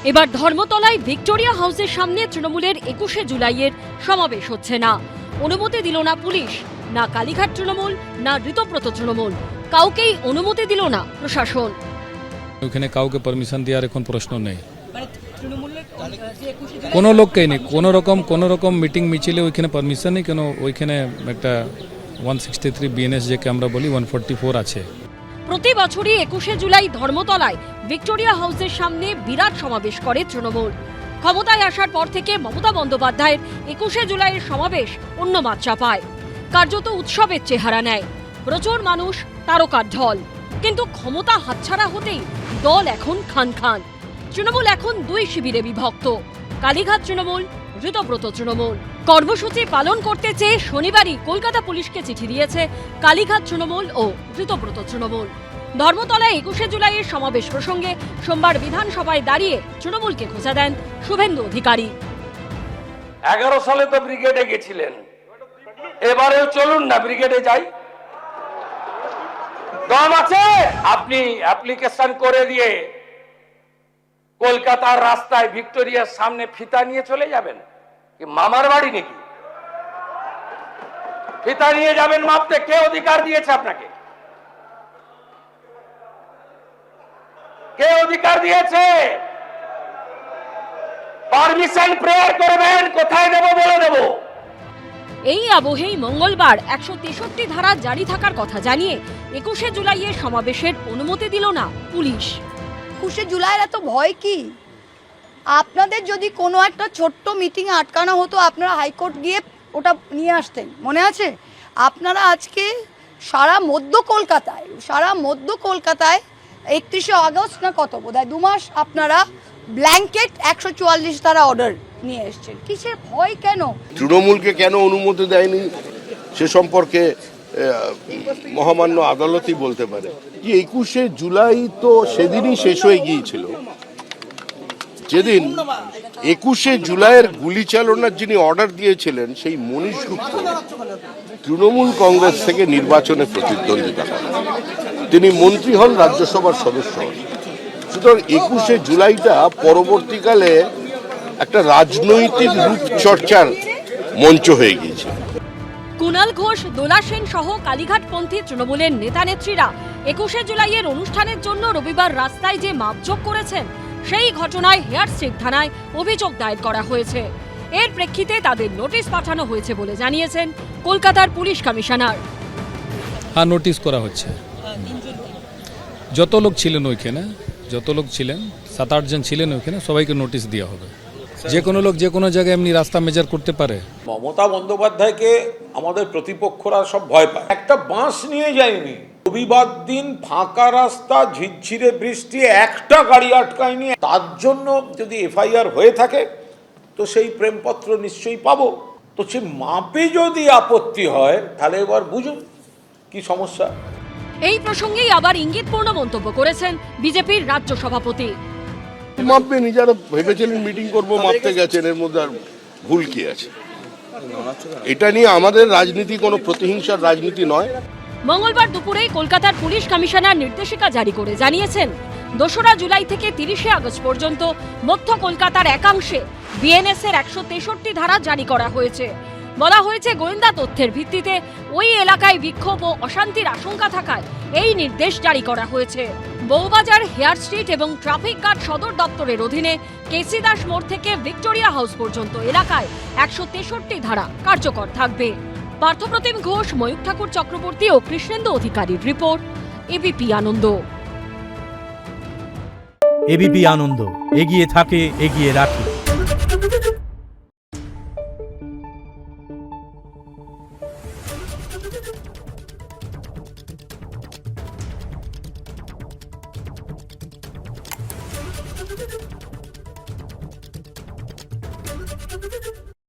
এবার ধর্মতলায় ভিক্টোরিয়া হাউসের সামনে তৃণমূলের 21শে জুলাইয়ের সমাবেশ হচ্ছে না। অনুমতি দিল না পুলিশ, না কালীঘাট তৃণমূল, না ঋতব্রত তৃণমূল, কাউকেই অনুমতি দিল না প্রশাসন। ওখানে কাউকে পারমিশন দেওয়ার এখন প্রশ্ন নেই, কোনো লোককেই নেই। কোনো রকম মিটিং মিছিলে ওইখানে পারমিশন নেই। কেন ওইখানে একটা 163 বিএনএস যেকে আমরা বলি 144 আছে। প্রতি বছরই 21শে জুলাই ধর্মতলায় ভিক্টোরিয়া হাউসের সামনে বিরাট সমাবেশ করে তৃণমূল। ক্ষমতায় আসার পর থেকে মমতা বন্দ্যোপাধ্যায়ের 21শে জুলাইয়ের সমাবেশ অন্য মাত্রা পায়, কার্যত উৎসবের চেহারা নেয়। প্রচুর মানুষ, তারকার ঢল। কিন্তু ক্ষমতা হাতছাড়া হতেই দল এখন খান খান। তৃণমূল এখন দুই শিবিরে বিভক্ত, কালীঘাট তৃণমূল, ঋতব্রত তৃণমূল। কর্মসূচি পালন করতে চেয়ে শনিবারই কলকাতা পুলিশকে চিঠি দিয়েছে কালীঘাট তৃণমূল ও ঋতব্রত তৃণমূল। ধর্মতলায় 21শে জুলাইয়ের সমাবেশ প্রসঙ্গে সোমবার বিধানসভায় দাঁড়িয়ে তৃণমূলকে খোঁচা দেন শুভেন্দু অধিকারী। 11 সালে তো ব্রিগেডে গেছিলেন, এবারেও চলুন না ব্রিগেডে যাই। দম আছে? আপনি অ্যাপ্লিকেশন করে দিয়ে কলকাতার রাস্তায় ভিক্টোরিয়ার সামনে ফিতা নিয়ে চলে যাবেন? কি মামার বাড়ি নাকি? ফিতা নিয়ে যাবেন মাপতে? কে অধিকার দিয়েছে আপনাকে? কে অধিকার দিয়েছে? পারমিশন প্রেয়ার করবেন, কোথায় দেব বলে দেব। এই আবহেই মঙ্গলবার 163 ধারা জারি থাকার কথা জানিয়ে 21শে জুলাইয়ের সমাবেশের অনুমতি দিল না পুলিশ। 21শে জুলাইয়ের এত ভয় কি? আপনাদের যদি কোনো একটা ছোট্ট মিটিংয়ে আটকানো হতো, আপনারা হাইকোর্ট গিয়ে ওটা নিয়ে আসতেন, মনে আছে? আপনারা আজকে সারা মধ্য কলকাতায় 31শে আগস্ট না কত, বোধহয় 2 মাস আপনারা ব্ল্যাঙ্কেট 144 ধারা অর্ডার নিয়ে এসছেন। কিসের ভয়? কেন তৃণমূলকে কেন অনুমতি দেয়নি সে সম্পর্কে মহামান্য আদালতই বলতে পারে। কি 21শে জুলাই তো সেদিনই শেষ হয়ে গিয়েছিল, যেদিন 21শে জুলাইয়ের গুলি চালনার যিনি অর্ডার দিয়েছিলেন সেই মনীশ গুপ্ত তৃণমূল কংগ্রেস থেকে নির্বাচনে প্রতিদ্বন্দ্বিতা করেন। তিনি মন্ত্রী হন, রাজ্যসভার সদস্য হন। সুতরাং 21শে জুলাইটা পরবর্তীকালে একটা রাজনৈতিক রূপচর্চার মঞ্চ হয়ে গিয়েছে। কুণাল ঘোষ, দোলা সেন সহ কালীঘাটপন্থী তৃণমূলের নেতা নেত্রীরা 21শে জুলাইয়ের অনুষ্ঠানের জন্য রবিবার রাস্তায় যে মাপজোক করেছেন, সেই ঘটনায় হেয়ার স্ট্রিট থানায় অভিযোগ দায়ের করা হয়েছে। এর প্রেক্ষিতে তাদের নোটিশ পাঠানো হয়েছে বলে জানিয়েছেন কলকাতার পুলিশ কমিশনার। হ্যাঁ, নোটিশ করা হচ্ছে। যত লোক ছিলেন ওইখানে, 7-8 জন ছিলেন ওইখানে, সবাইকে নোটিশ দেওয়া হবে। যে কোনো লোক যে কোনো জায়গায় এমনি রাস্তা মেজার করতে পারে। মমতা বন্দ্যোপাধ্যায়কে আমাদের প্রতিপক্ষরা সব ভয় পায়। একটা বাঁশ নিয়ে যায়নি। রবিবার দিন ফাঁকা রাস্তা, ঝিরঝিরে বৃষ্টি, একটা গাড়ি আটকায়নি। তার জন্য যদি এফআইআর হয়ে থাকে তো সেই প্রেমপত্র নিশ্চয়ই পাবো। তো সে মাপে যদি আপত্তি হয় তাহলে এবার বুঝুন কি সমস্যা। এই প্রসঙ্গেই আবার ইঙ্গিতপূর্ণ মন্তব্য করেছেন বিজেপির রাজ্য সভাপতি। মাপবেন, যারা ভেবেছিলেন মিটিং করবো মাপতে গেছেন, এর মধ্যে আর ভুল কি আছে? এটা নিয়ে আমাদের রাজনীতি কোনো প্রতিহিংসার রাজনীতি নয়। মঙ্গলবার দুপুরেই কলকাতার পুলিশ কমিশনার নির্দেশিকা জারি করে জানিয়েছেন, 2রা জুলাই থেকে 30শে আগস্ট পর্যন্ত মধ্য কলকাতার একাংশে বিএনএস এর 163 ধারা জারি করা হয়েছে। বলা হয়েছে, গোয়েন্দা তথ্যের ভিত্তিতে ওই এলাকায় বিক্ষোভ ও অশান্তির আশঙ্কা থাকায় এই নির্দেশ জারি করা হয়েছে। বউবাজার, হেয়ার স্ট্রিট এবং ট্রাফিক গার্ড সদর দপ্তরের অধীনে কেসি দাস মোড় থেকে ভিক্টোরিয়া হাউস পর্যন্ত এলাকায় 163 ধারা কার্যকর থাকবে। পার্থপ্রতিম ঘোষ, ময়ূর ঠাকুর চক্রবর্তী ও কৃষ্ণেন্দু অধিকারীর রিপোর্ট, এবিপি আনন্দ। এবিপি আনন্দ, এগিয়ে থাকে, এগিয়ে রাখে।